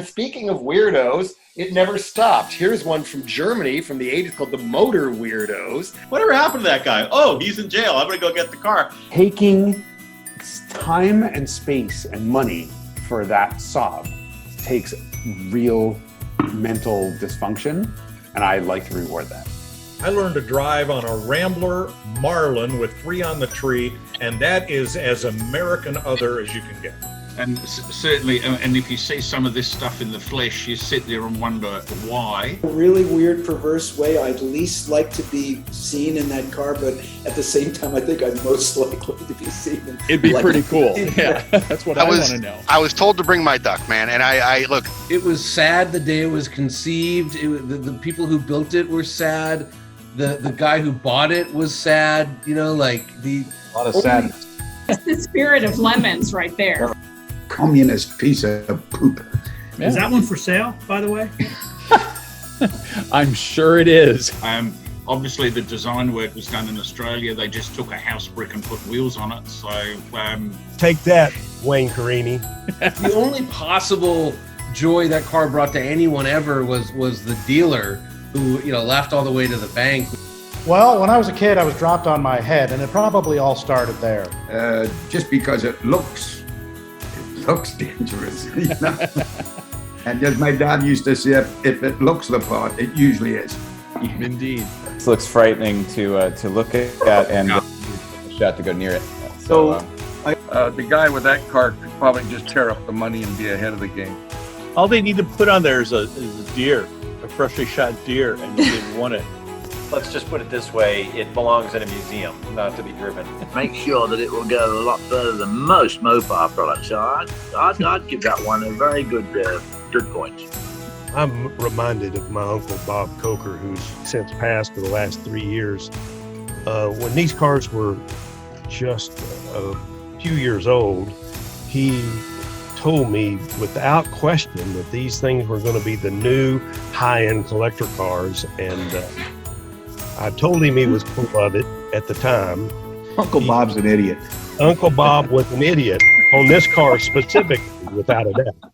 Speaking of weirdos, it never stopped. Here's one from Germany from the 80s called the Motor Weirdos. Whatever happened to that guy? Oh, he's in jail. I'm going to go get the car. Taking time and space and money for that Saab takes real mental dysfunction, and I like to reward that. I learned to drive on a Rambler Marlin with 3 on the tree, and that is as American other as you can get. And certainly, and if you see some of this stuff in the flesh, you sit there and wonder why. A really weird, perverse way. I'd least like to be seen in that car, but at the same time, I think I'm most likely to be seen. It'd be pretty cool. Yeah, that's what I want to know. I was told to bring my duck, man, and I look. It was sad the day it was conceived. The people who built it were sad. The guy who bought it was sad. You know, like a lot of sadness. It's the spirit of Lemons right there. Communist piece of poop. Yeah. Is that one for sale, by the way? I'm sure it is. Obviously, the design work was done in Australia. They just took a house brick and put wheels on it. So take that, Wayne Carini. The only possible joy that car brought to anyone ever was the dealer who laughed all the way to the bank. Well, when I was a kid, I was dropped on my head, and it probably all started there. Just because it looks dangerous, you know? And as my dad used to say, if it looks the part, it usually is. Indeed. This looks frightening to look at and a shot to go near it. So the guy with that car could probably just tear up the money and be ahead of the game. All they need to put on there is a deer, a freshly shot deer, and they've won it. Let's just put it this way, it belongs in a museum, not to be driven. Make sure that it will go a lot further than most Mopar products. So I'd give that one a very good point. I'm reminded of my Uncle Bob Coker, who's since passed for the last 3 years. When these cars were just a few years old, he told me without question that these things were going to be the new high-end collector cars, and I told him he was full of it at the time. Uncle Bob's an idiot. Uncle Bob was an idiot on this car specifically, without a doubt.